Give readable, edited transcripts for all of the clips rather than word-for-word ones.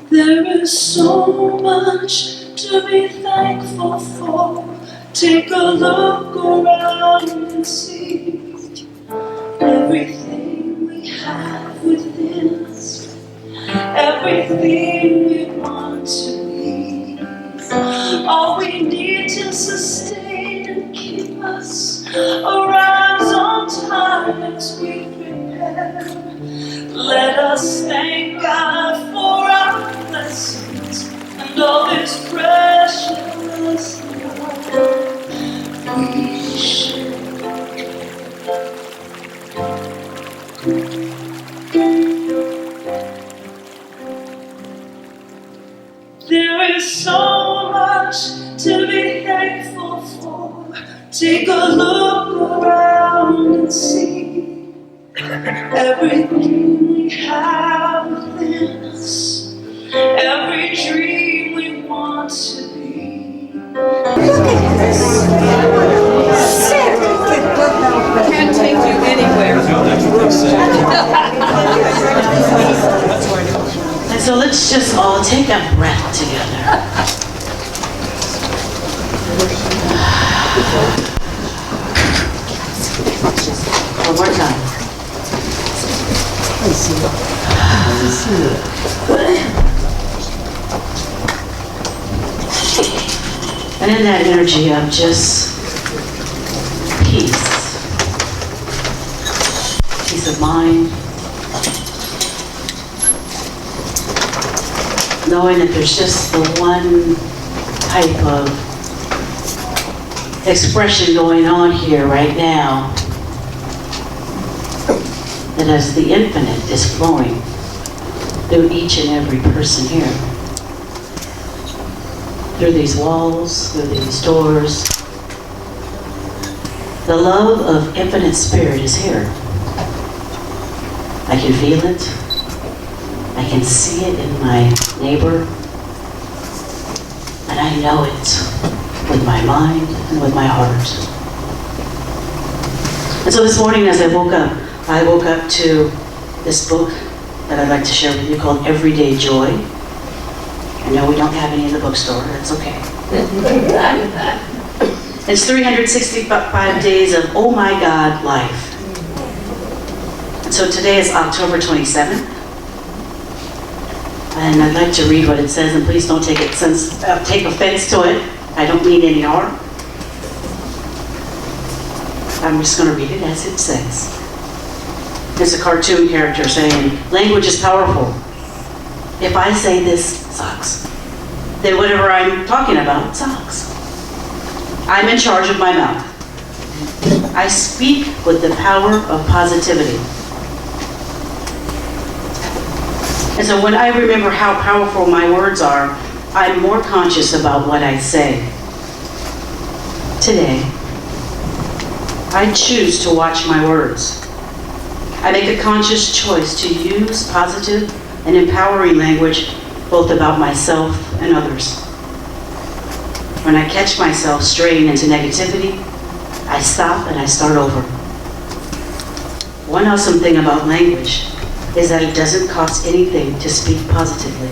There is so much to be thankful for. Take a look around and see everything we have within us, everything we want to be. All we need to sustain and keep us arise on time as we prepare. Let us thank God for our blessings and all His precious love we share. There is so much to be thankful for. Take a look around and see everything we have within us, every dream we want to be. Can't take you anywhere. And so let's just all take a breath together. One more time. And in that energy of just peace of mind, knowing that there's just the one type of expression going on here right now, that as the infinite is flowing through each and every person here, through these walls, through these doors, the love of infinite spirit is here. I can feel it. I can see it in my neighbor. And I know it with my mind and with my heart. And so this morning as I woke up to this book that I'd like to share with you called Everyday Joy. I know we don't have any in the bookstore. That's okay. It's 365 days of oh my God life. And so today is October 27th. And I'd like to read what it says, and please don't take offense to it. I don't mean any harm. I'm just going to read it as it says. There's a cartoon character saying, language is powerful. If I say this sucks, then whatever I'm talking about sucks. I'm in charge of my mouth. I speak with the power of positivity. And so when I remember how powerful my words are, I'm more conscious about what I say. Today, I choose to watch my words. I make a conscious choice to use positive and empowering language both about myself and others. When I catch myself straying into negativity, I stop and I start over. One awesome thing about language is that it doesn't cost anything to speak positively.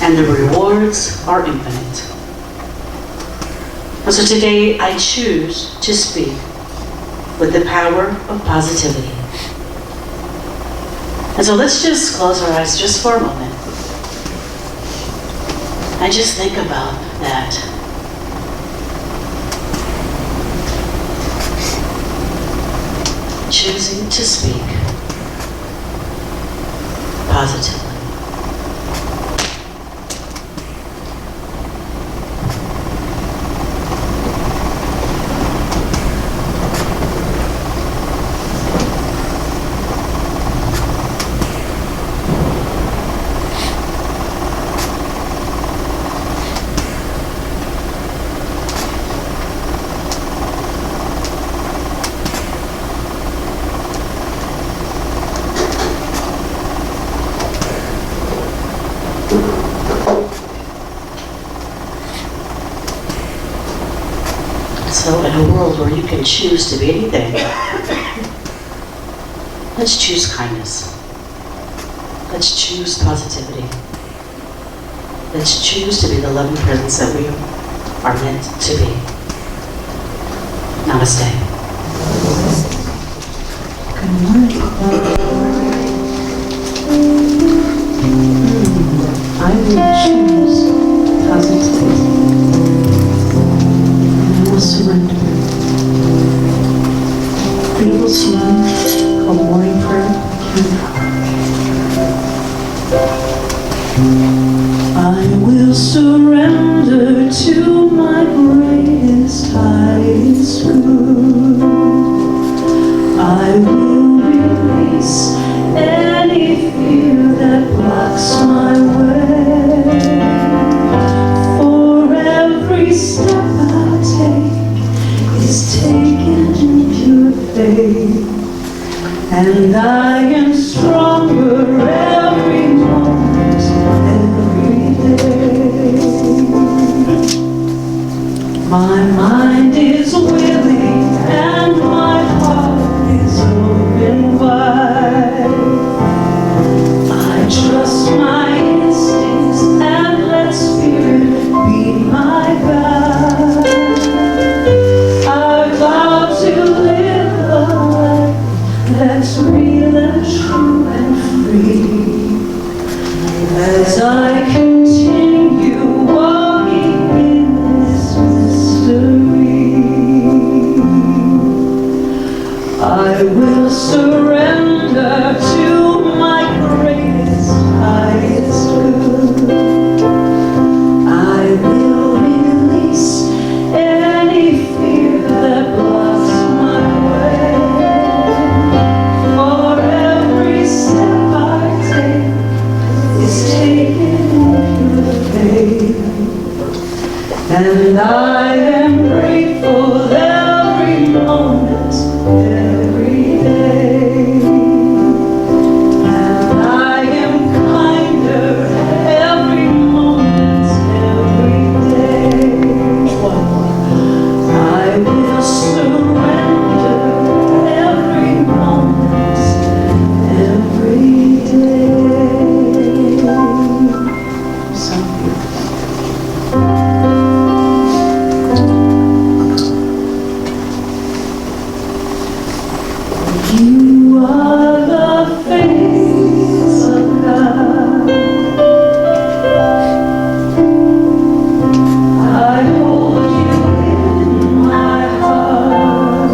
And the rewards are infinite. And so today I choose to speak with the power of positivity. And so let's just close our eyes just for a moment. And just think about that. Choosing to speak positively. So in a world where you can choose to be anything, let's choose kindness. Let's choose positivity. Let's choose to be the loving presence that we are meant to be. Namaste. I will choose positivity. And I will surrender. Beautiful song called Morning Prayer. I will surrender to my greatest, highest good. I will release any fear that blocks my way. For every step I take is taken in pure faith. And I am stronger every moment, every day. My mind is willing and my heart is open wide. I trust my instincts and let spirit be my guide. I vow to live a life that's real and true and free. As I continue walking in this mystery, I will surrender to my greatest, highest good. I will release any fear that blocks my way. For every step I take is taken in pure faith. And I am grateful every moment, every day. And I am kinder every moment, every day. I will surrender every moment, every day. So beautiful. You are the face of God. I hold you in my heart.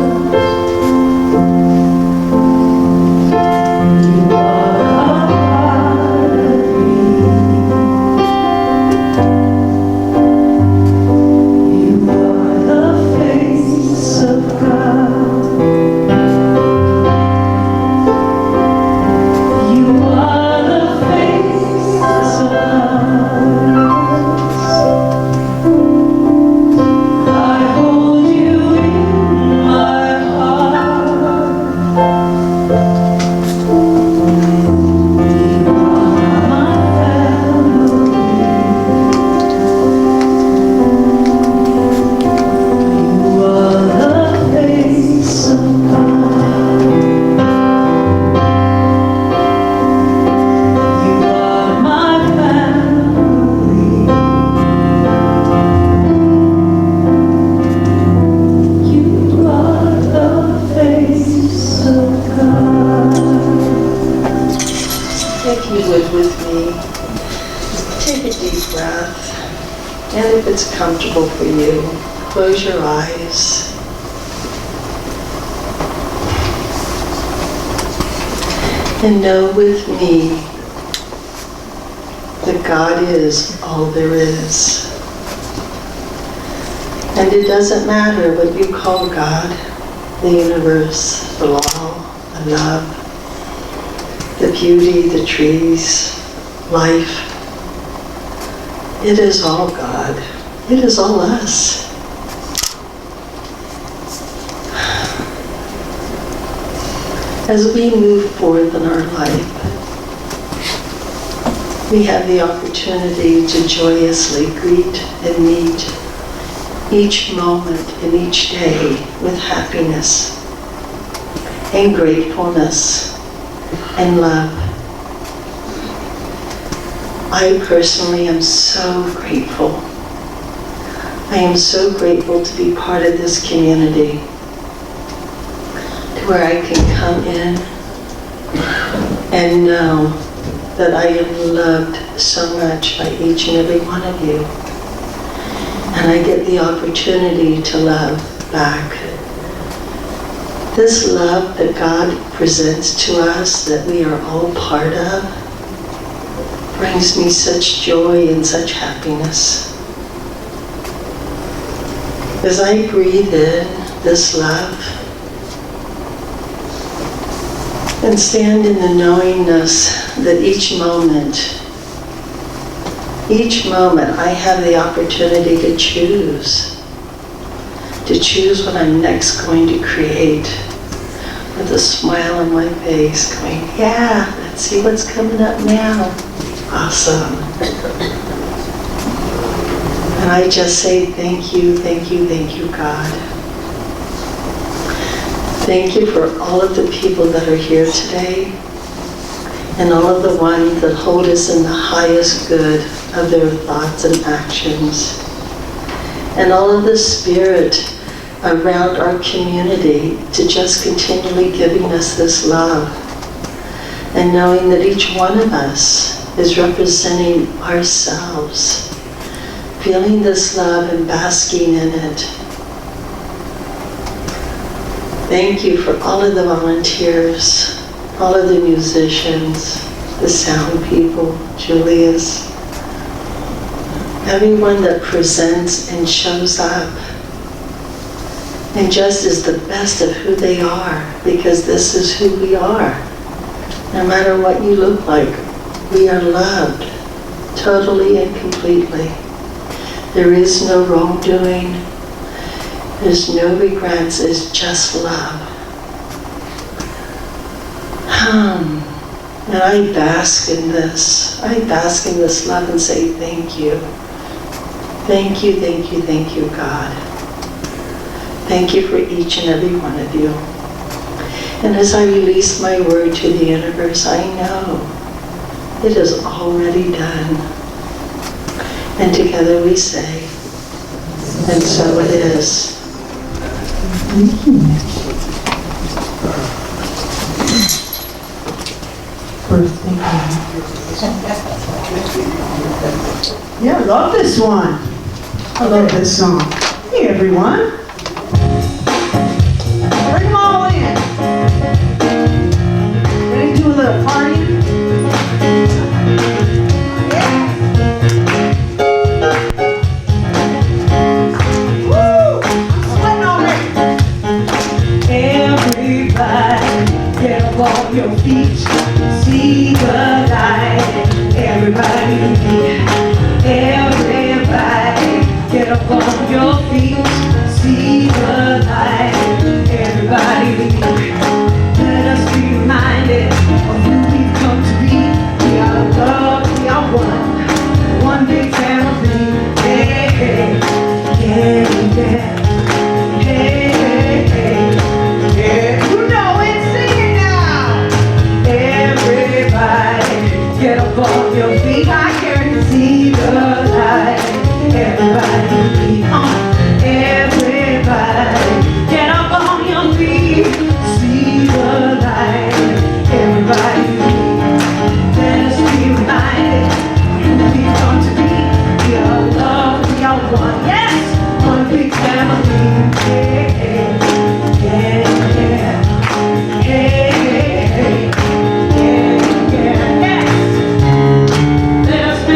You are a part of me. You are the face of God. You are the face of us. I hold you in my heart. You are my family. You are the face of God. You are my family. You are the face of God. If you would with me, take a deep breath, and if it's comfortable for you, close your eyes. And know with me that God is all there is. And it doesn't matter what you call God, the universe, the law, the love, the beauty, the trees, life. It is all God. It is all us. As we move forth in our life, we have the opportunity to joyously greet and meet each moment and each day with happiness and gratefulness and love. I personally am so grateful. I am so grateful to be part of this community, to where I can come in and know that I am loved so much by each and every one of you. And I get the opportunity to love back. This love that God presents to us, that we are all part of, brings me such joy and such happiness. As I breathe in this love and stand in the knowingness that each moment I have the opportunity to choose what I'm next going to create, with a smile on my face, going, yeah, let's see what's coming up now. Awesome. And I just say thank you, thank you, thank you, God. Thank you for all of the people that are here today, and all of the ones that hold us in the highest good of their thoughts and actions, and all of the spirit around our community to just continually giving us this love, and knowing that each one of us is representing ourselves, feeling this love and basking in it. Thank you for all of the volunteers, all of the musicians, the sound people, Julius, everyone that presents and shows up and just is the best of who they are, because this is who we are. No matter what you look like, we are loved totally and completely. There is no wrongdoing. There's no regrets. It's just love. And I bask in this. I bask in this love and say thank you. Thank you, thank you, thank you, God. Thank you for each and every one of you. And as I release my word to the universe, I know it is already done. And together we say, and so it is. First thing. Yeah, I love this one. I love this song. Hey, everyone. Bring them all in. Ready to do a little party? Woo! I'm sweating already. Everybody, get up on your feet. See the light. Everybody, get up on your feet. See the light. Everybody, let us be reminded of who we've come to be. We are love, we are one big family. Hey, hey, yeah, yeah. Hey, hey, hey, yeah. You know it, sing it now. Everybody, get up on your feet. I can see the light. Everybody, everybody, get up on your feet. See the light. Everybody, let us be reminded who we've come to be. We are love, we are one. Yes, one big family. Hey, hey, yeah, yeah. Hey, hey, hey, yeah, yeah, yes. Let us be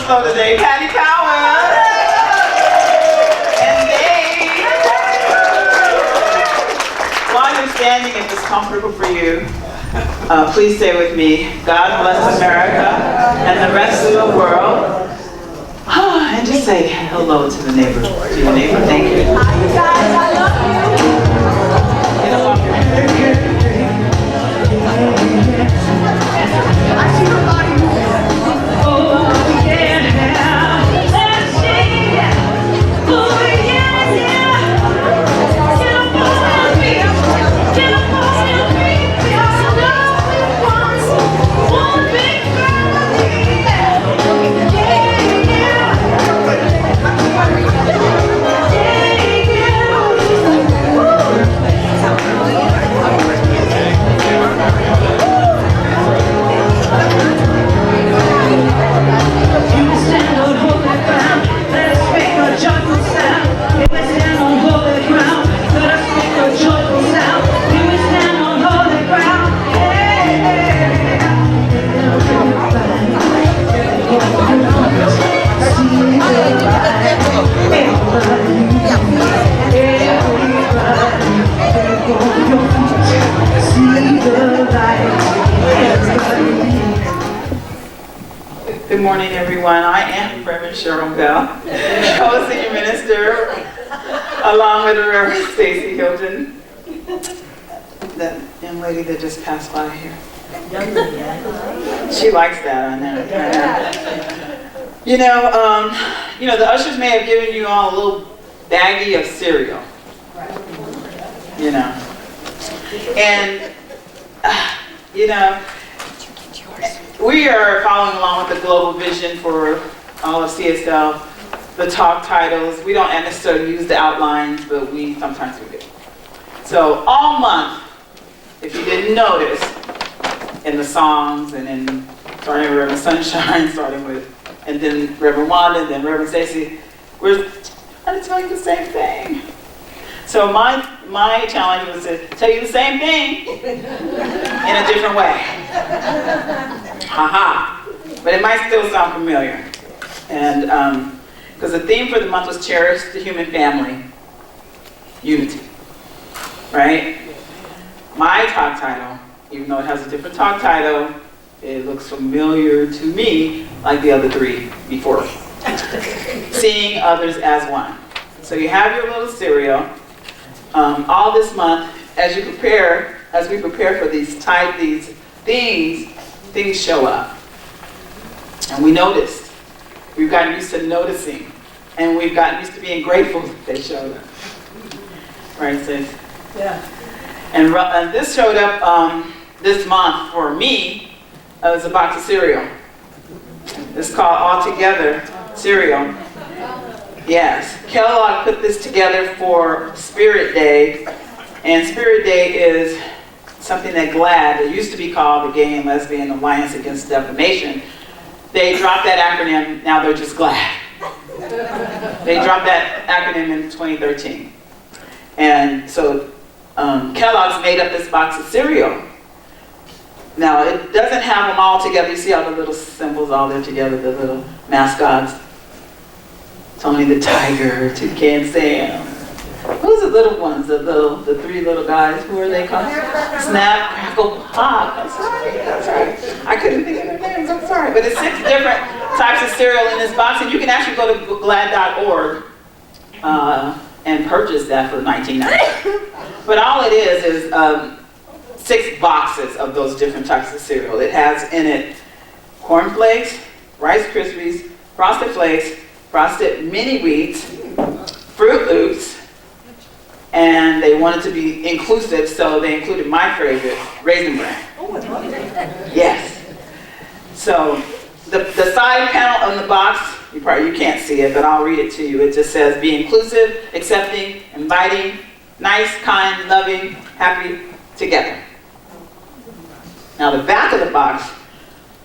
slow today. Patty Powers. And Dave. While you're standing, if it's comfortable for you, please say with me, God bless America and the rest of the world. And just say hello to the neighbor, to your neighbor. Thank you. Hi, you guys. I love you. Get along. I see your body moving. Oh, yeah. Let's sing. Oh, yeah, yeah. Get up on your feet. Get up on your feet. Because I love you once. One big family. Yeah, yeah. Good morning, everyone. I am Reverend Cheryl Bell, co-senior minister, along with the Reverend Stacy Hilton, that young lady that just passed by here. She likes that, I know. You know, the ushers may have given you all a little baggie of cereal. You know, and you know. We are following along with the global vision for all of CSL, the talk titles. We don't necessarily use the outlines, but sometimes we do. So all month, if you didn't notice, in the songs and in starting with Reverend Sunshine, and then Reverend Wanda, and then Reverend Stacy, we're trying to tell you the same thing. So my challenge was to tell you the same thing in a different way. Haha. But it might still sound familiar. And because the theme for the month was Cherish the Human Family, Unity. Right? My talk title, even though it has a different talk title, it looks familiar to me like the other three before. Seeing others as one. So you have your little cereal. All this month, as we prepare for these things show up. And we noticed. We've gotten used to noticing. And we've gotten used to being grateful that they showed up. Right, sis? Yeah. And this showed up this month for me as a box of cereal. It's called All Together Cereal. Yes, Kellogg put this together for Spirit Day, and Spirit Day is something that GLAAD, it used to be called the Gay and Lesbian Alliance Against Defamation. They dropped that acronym, now they're just GLAAD. They dropped that acronym in 2013. And so Kellogg's made up this box of cereal. Now it doesn't have them all together, you see all the little symbols all there together, the little mascots. Tony the Tiger, Toucan Sam. Who's the little ones? The three little guys. Who are they called? Snap, Crackle, Pop. That's right. I couldn't think of their names. I'm sorry. But it's 6 different types of cereal in this box, and you can actually go to glad.org and purchase that for $19.90. But all it is 6 boxes of those different types of cereal. It has in it Corn Flakes, Rice Krispies, Frosted Flakes, Frosted Mini Wheats, Fruit Loops, and they wanted to be inclusive, so they included my favorite, Raisin Bran. Yes. So the side panel on the box, you can't see it, but I'll read it to you. It just says, be inclusive, accepting, inviting, nice, kind, loving, happy, together. Now the back of the box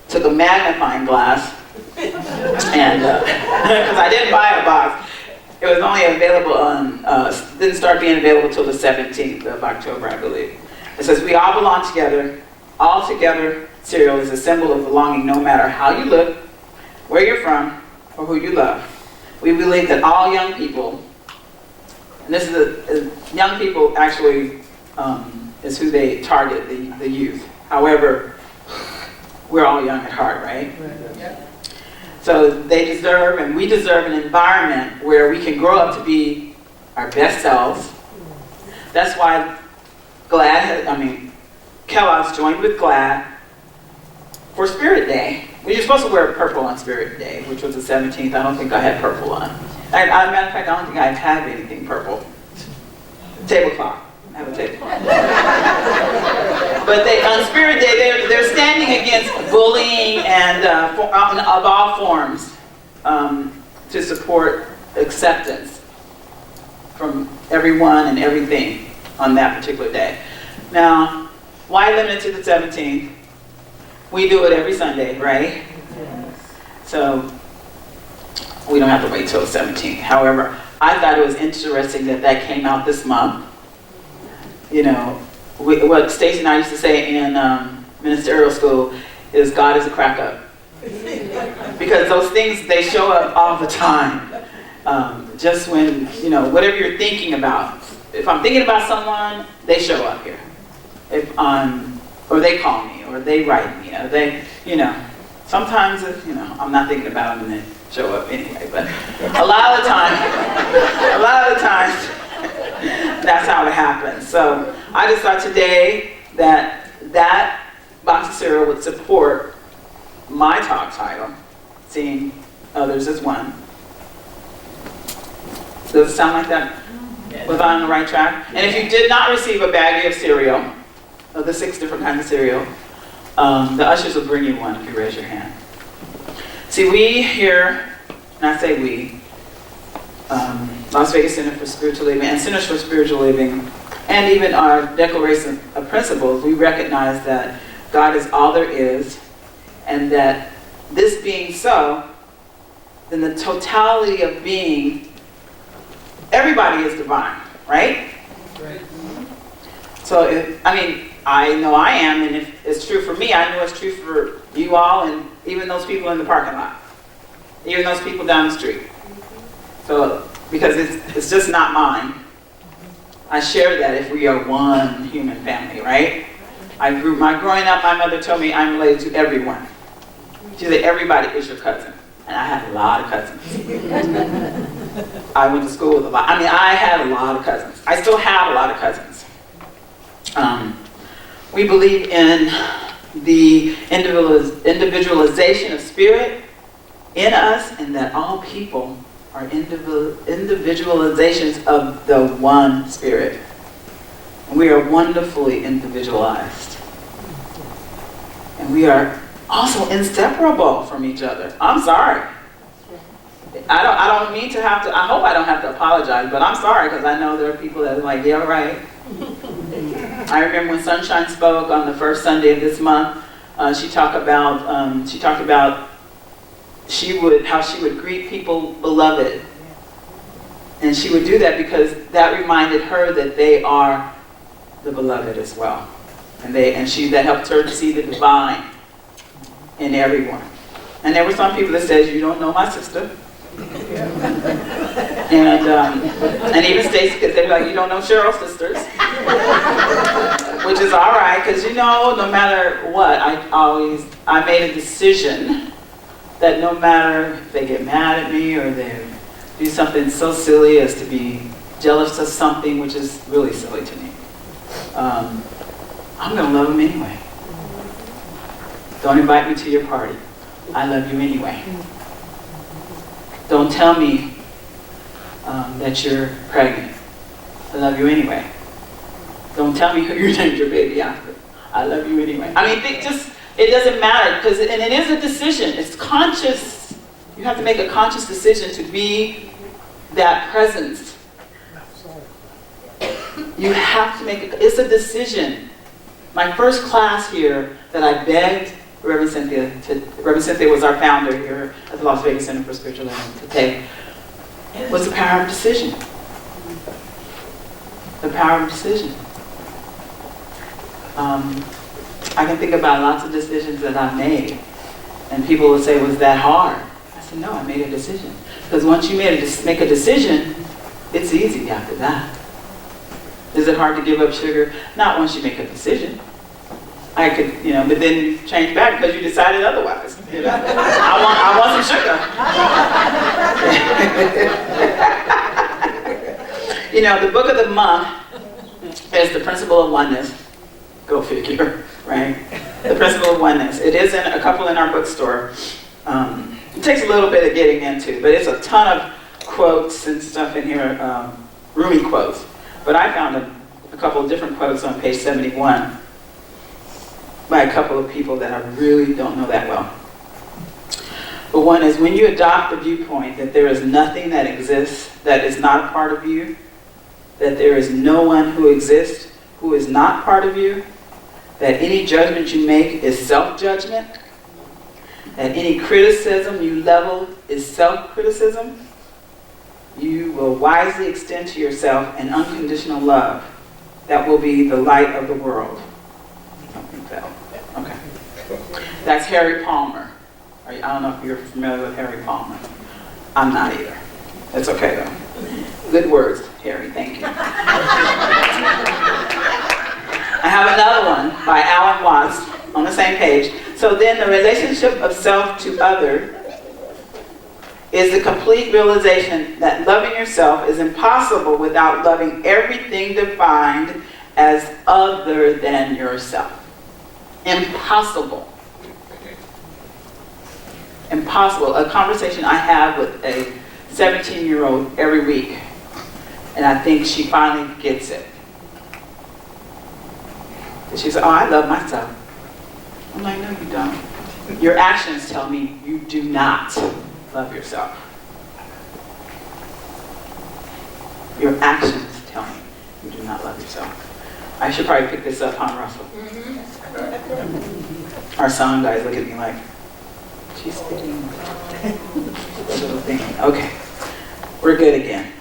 took a magnifying glass, and because I didn't buy a box, it was only available didn't start being available until the 17th of October, I believe. It says, we all belong together. All together cereal is a symbol of belonging no matter how you look, where you're from, or who you love. We believe that all young people, and this is young people actually is who they target, the youth. However, we're all young at heart, right? So they deserve, and we deserve, an environment where we can grow up to be our best selves. That's why Kellogg's joined with GLAD for Spirit Day. We were supposed to wear purple on Spirit Day, which was the 17th. I don't think I had purple on. Matter of fact, I don't think I have anything purple. Tablecloth. I have a tablecloth. But on Spirit Day, they're standing against bullying and of all forms to support acceptance from everyone and everything on that particular day. Now, why limit it to the 17th? We do it every Sunday, right? So we don't have to wait till the 17th. However, I thought it was interesting that came out this month. You know, what Stacy and I used to say in ministerial school is God is a crack up. Because those things, they show up all the time. Just when, you know, whatever you're thinking about. If I'm thinking about someone, they show up here. Or they call me, or they write me, or they, you know. Sometimes, I'm not thinking about them and they show up anyway. But a lot of the times, that's how it happens. So I just thought today that box of cereal would support my talk title, Seeing Others as One. Does it sound like that? Was I on the right track? And if you did not receive a baggie of cereal, of the 6 different kinds of cereal, the ushers will bring you one if you raise your hand. See, we here, and I say we, Las Vegas Center for Spiritual Living and Centers for Spiritual Living, and even our Declaration of Principles, we recognize that God is all there is, and that this being so, then the totality of being, everybody is divine, right? Right. So, I know I am, and if it's true for me, I know it's true for you all, and even those people in the parking lot, even those people down the street. So, because it's just not mine. I share that if we are one human family, right? Growing up, my mother told me I'm related to everyone. She said, everybody is your cousin. And I have a lot of cousins. I went to school with a lot. I had a lot of cousins. I still have a lot of cousins. We believe in the individualization of spirit in us, and that all people are individualizations of the one spirit. And we are wonderfully individualized. And we are also inseparable from each other. I'm sorry. I don't mean to have to, I hope I don't have to apologize, but I'm sorry, because I know there are people that are like, yeah, right. I remember when Sunshine spoke on the first Sunday of this month, she talked about how she would greet people beloved. And she would do that because that reminded her that they are the beloved as well. And that helped her to see the divine in everyone. And there were some people that said, you don't know my sister. And even Stacy, because they're like, you don't know Cheryl's sisters. Which is all right, because no matter what, I made a decision that no matter if they get mad at me or they do something so silly as to be jealous of something, which is really silly to me, I'm going to love them anyway. Don't invite me to your party. I love you anyway. Don't tell me that you're pregnant. I love you anyway. Don't tell me who you named your baby after. I love you anyway. It doesn't matter, and it is a decision. It's conscious. You have to make a conscious decision to be that presence. You have to it's a decision. My first class here that I begged Reverend Cynthia was our founder here at the Las Vegas Center for Spiritual Living to take, was the power of decision. The power of decision. I can think about lots of decisions that I've made, and people would say, was that hard? I said, no, I made a decision. Because once you make a decision, it's easy after that. Is it hard to give up sugar? Not once you make a decision. I could, but then you change back because you decided otherwise. I want some sugar. The book of the month is the principle of oneness. Go figure, right? The principle of oneness. It is in a couple in our bookstore. It takes a little bit of getting into, but it's a ton of quotes and stuff in here, Rumi quotes. But I found a couple of different quotes on page 71 by a couple of people that I really don't know that well. But one is, when you adopt the viewpoint that there is nothing that exists that is not a part of you, that there is no one who exists who is not part of you, that any judgment you make is self-judgment, that any criticism you level is self-criticism, you will wisely extend to yourself an unconditional love that will be the light of the world. Something fell. Okay. That's Harry Palmer. I don't know if you're familiar with Harry Palmer. I'm not either. That's okay though. Good words, Harry. Thank you. I have another one by Alan Watts on the same page. So then the relationship of self to other is the complete realization that loving yourself is impossible without loving everything defined as other than yourself. Impossible. Impossible. A conversation I have with a 17-year-old every week, and I think she finally gets it. She said, oh, I love myself. I'm like, no, you don't. Your actions tell me you do not love yourself. Your actions tell me you do not love yourself. I should probably pick this up, huh, Russell? Our sound guys look at me like, she's spitting the little thing. Okay, we're good again.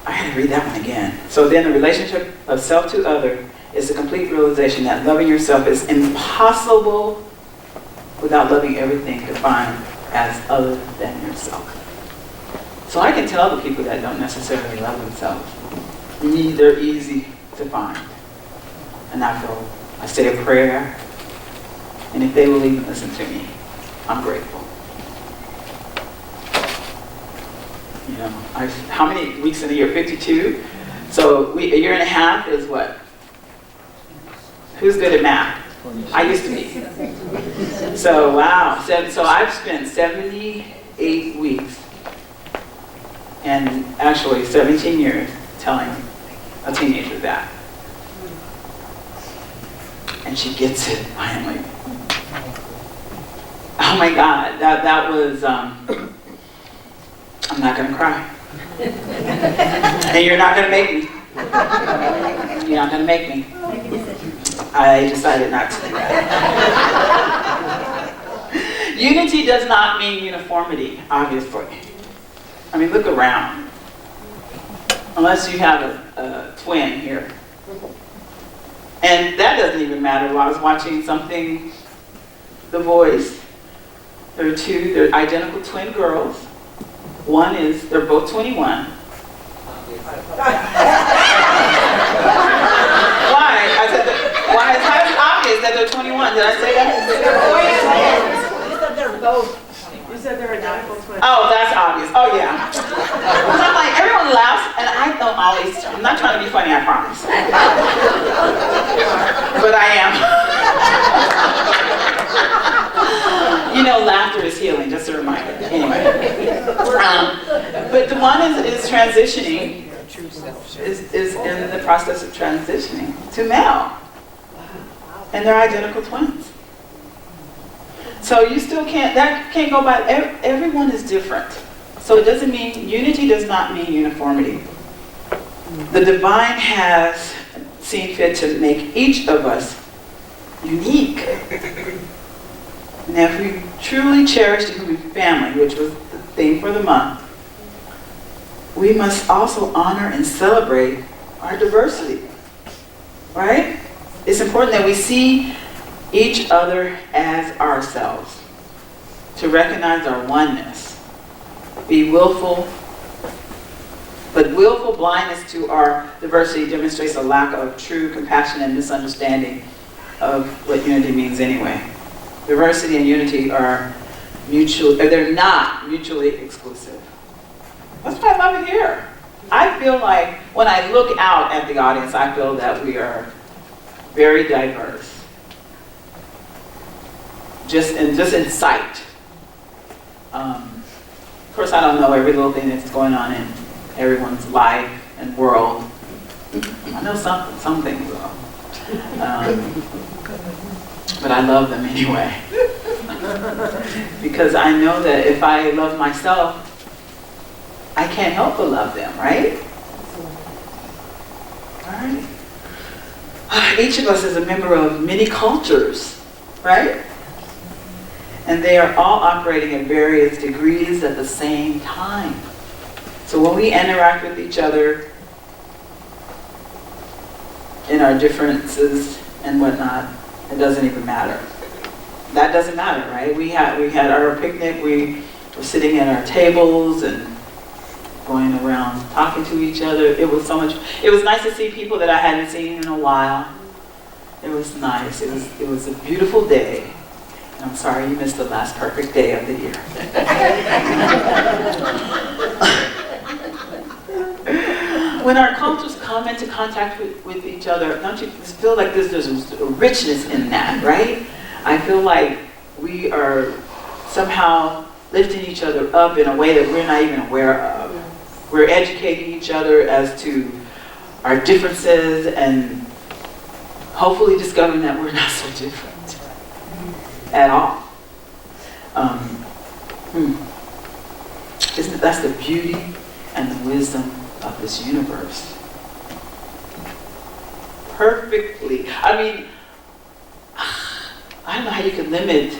I had to read that one again. So then the relationship of self to other is the complete realization that loving yourself is impossible without loving everything defined as other than yourself. So I can tell the people that don't necessarily love themselves, they're easy to find. And I say a prayer, and if they will even listen to me, I'm grateful. How many weeks in a year? 52? So a year and a half is what? Who's good at math? I used to be. So wow, so I've spent 78 weeks and actually 17 years telling a teenager that. And she gets it finally. Oh my God, that was, I'm not gonna cry. And you're not gonna make me. You're not gonna make me. I decided not to. Unity does not mean uniformity, obviously. I mean, look around. Unless you have a twin here. And that doesn't even matter. While I was watching something, The Voice, they're identical twin girls. They're both 21. Why? I said, why? It's kind of obvious that they're 21. Did I say that? You said they're both. You said they're identical twins. Oh, that's obvious. Oh, yeah. Because I'm like, everyone laughs, and I don't always, I'm not trying to be funny, I promise. But I am. Laughter is healing, just a reminder. Anyway. But the one is transitioning, is in the process of transitioning to male. And they're identical twins. So you still that can't go by, everyone is different. So it doesn't mean, unity does not mean uniformity. The divine has seen fit to make each of us unique. Now, if we truly cherish the human family, which was the theme for the month, we must also honor and celebrate our diversity, right? It's important that we see each other as ourselves. to recognize our oneness, be willful, but willful blindness to our diversity demonstrates a lack of true compassion and misunderstanding of what unity means anyway. Diversity and unity are they're not mutually exclusive. That's why I love it here. I feel like when I look out at the audience, I feel that we are very diverse. Just in sight. Of course, I don't know every little thing that's going on in everyone's life and world. I know some things though. But I love them anyway. Because I know that if I love myself, I can't help but love them, right? All right. Each of us is a member of many cultures, right? And they are all operating at various degrees at the same time. So when we interact with each other in our differences and whatnot, it doesn't even matter. That doesn't matter, right? We had our picnic, we were sitting at our tables and going around talking to each other. It was nice to see people that I hadn't seen in a while. It was nice. It was a beautiful day. And I'm sorry you missed the last perfect day of the year. When our cultures come into contact with each other, don't you feel like there's a richness in that, right? I feel like we are somehow lifting each other up in a way that we're not even aware of. We're educating each other as to our differences and hopefully discovering that we're not so different at all. That's the beauty and the wisdom of this universe. Perfectly. I mean, I don't know how you can limit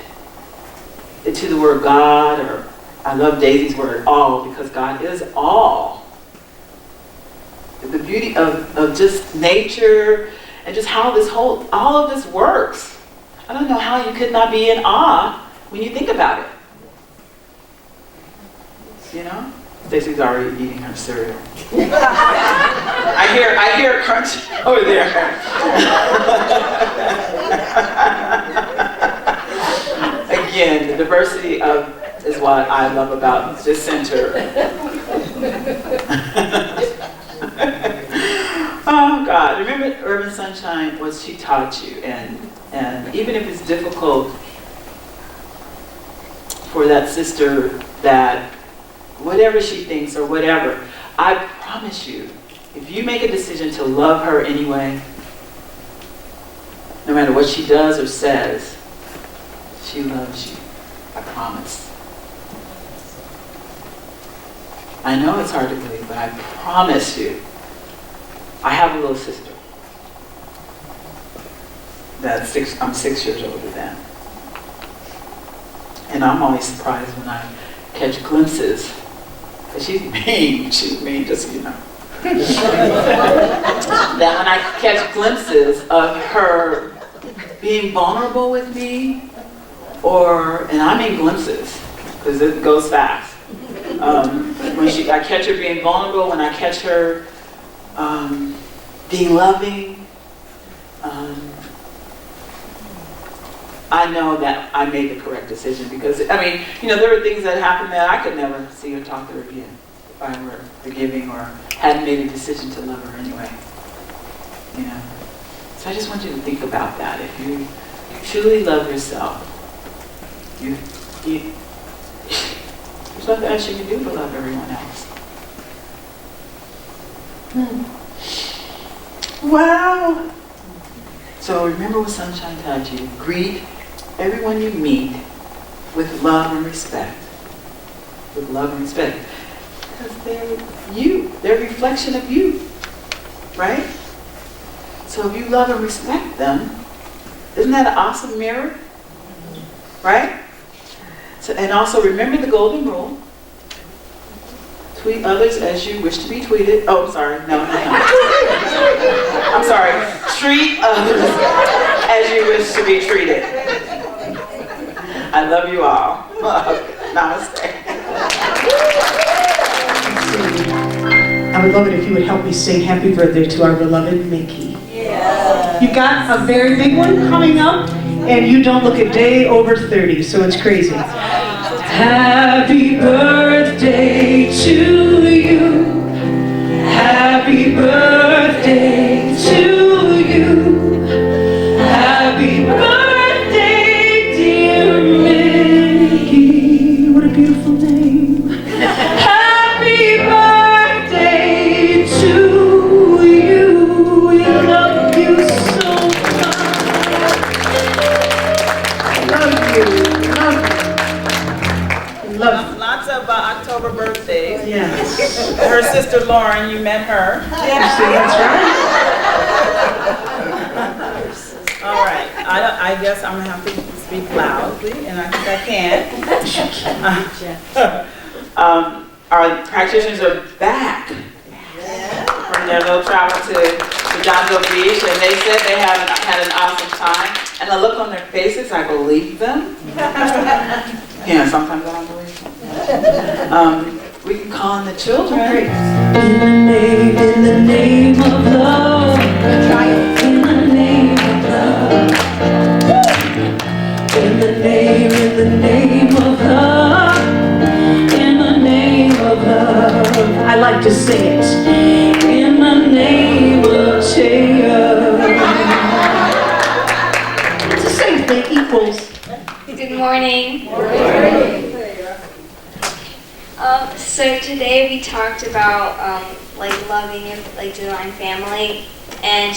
it to the word God, or I love Daisy's word all, because God is all. The beauty of just nature and just how all of this works. I don't know how you could not be in awe when you think about it. You know? Stacey's already eating her cereal. I hear crunch over there. Again, the diversity is what I love about this center. Oh God, remember Urban Sunshine, what she taught you, and even if it's difficult for that sister that whatever she thinks or whatever, I promise you, if you make a decision to love her anyway, no matter what she does or says, she loves you. I promise. I know it's hard to believe, but I promise you, I have a little sister I'm 6 years older than. And I'm always surprised when I catch glimpses. She's mean, just so you know. That when I catch glimpses of her being vulnerable with me, and I mean glimpses, because it goes fast. When I catch her being vulnerable, when I catch her being loving, I know that I made the correct decision, because, I mean, there were things that happened that I could never see or talk to her again if I were forgiving or hadn't made a decision to love her anyway. So I just want you to think about that. If you truly love yourself, there's nothing else you can do to love everyone else. Wow. So remember what Sunshine taught you. Greet everyone you meet with love and respect. With love and respect. Because they're you. They're a reflection of you. Right? So if you love and respect them, isn't that an awesome mirror? Right? So, and also remember the golden rule. Tweet others as you wish to be tweeted. Oh, I'm sorry. No. I'm sorry. Treat others as you wish to be treated. I love you all. Namaste. I would love it if you would help me sing happy birthday to our beloved Mickey. You got a very big one coming up, and you don't look a day over 30, so it's crazy. Happy birthday to you. Happy birthday to you. Happy birthday, dear Mickey. What a beautiful name. Happy birthday to you. We love you so much. Love you. Love you. Love you. Lots of October birthdays. Yes. Her sister Lauren, you met her. Yeah, see, that's right. All right. I guess I'm gonna have to speak loudly, and I think I can. Our practitioners are back from their little travel to Johnville Beach, and they said they had an awesome time. And the look on their faces, I believe them. Yeah, sometimes I don't believe them. We can call on the children. In the name of love, in the name of love, in the name of love, in the name of love. I like to sing it. In the name of Seing. It's the same thing, equals. Good morning. So today we talked about like loving your like divine family, and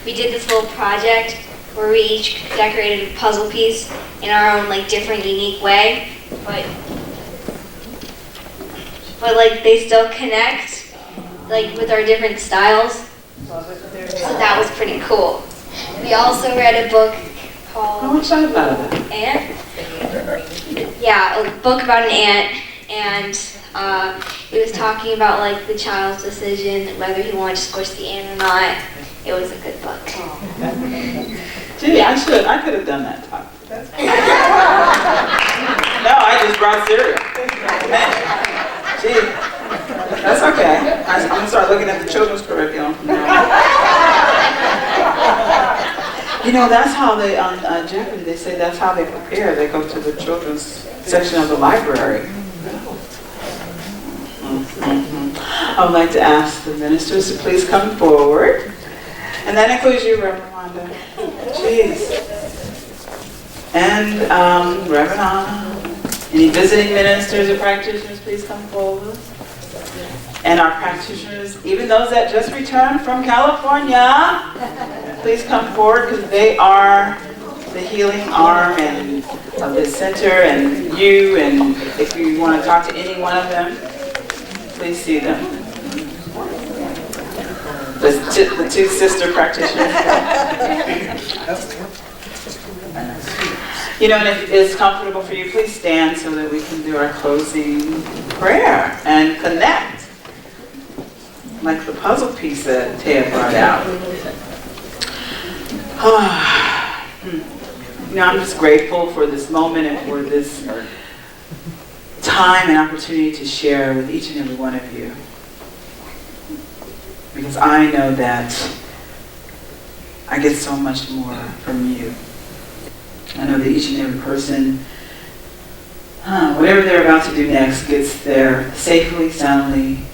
we did this little project where we each decorated a puzzle piece in our own like different unique way, but like they still connect like with our different styles. So that was pretty cool. We also read a book called How much time about it? Ant? Yeah, a book about an ant, and it was talking about like the child's decision, whether he wanted to squish the ant or not. It was a good book. Gee, I could have done that talk. No, I just brought cereal. Gee, that's okay. I'm gonna start looking at the children's curriculum. You know, that's how they, on Jeopardy, they say that's how they prepare. They go to the children's section of the library. I would like to ask the ministers to please come forward. And that includes you, Reverend Wanda. Jeez. And Reverend Anna. Any visiting ministers or practitioners, please come forward. And our practitioners, even those that just returned from California, please come forward, because they are the healing arm and of this center, and you, and if you want to talk to any one of them, please see them. The two sister practitioners. You know, and if it's comfortable for you, please stand so that we can do our closing prayer and connect. Like the puzzle piece that Taya brought out. You know, I'm just grateful for this moment and for this time and opportunity to share with each and every one of you. Because I know that I get so much more from you. I know that each and every person, whatever they're about to do next, gets there safely, soundly,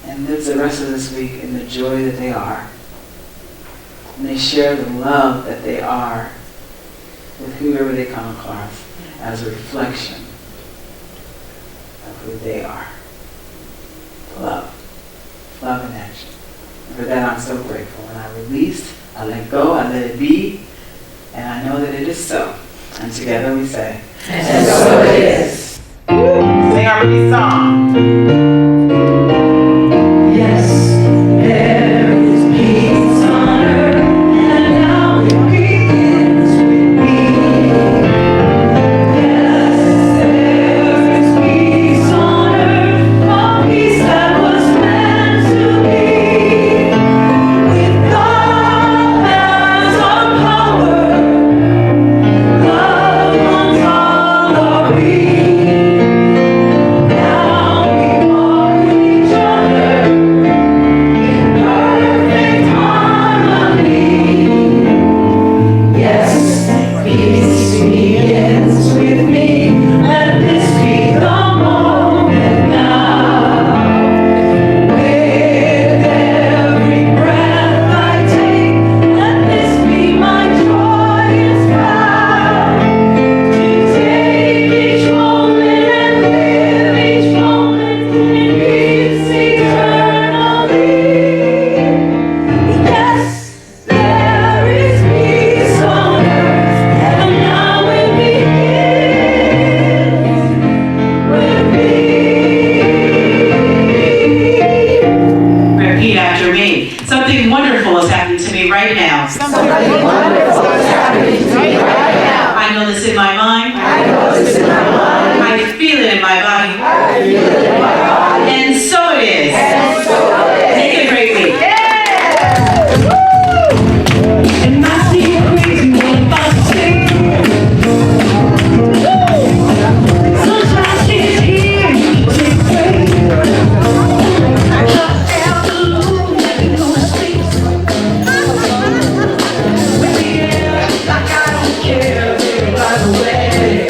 and lives the rest of this week in the joy that they are. And they share the love that they are with whoever they come across as a reflection of who they are. Love. Love in action. And for that I'm so grateful. And I release, I let go, I let it be, and I know that it is so. And together we say, and so it is. Sing our release song. right now. Somebody wonderful is happening to me right now. I know this in my mind. I know this in my mind. I feel it in my body. I feel it in my body. And so it is. And so it is. Make it a great week. And I see you crazy one about to sing. Sunshine is here, take faith. I got afternoon, nothing gonna sleep. With the air, like I don't care, baby, by the way.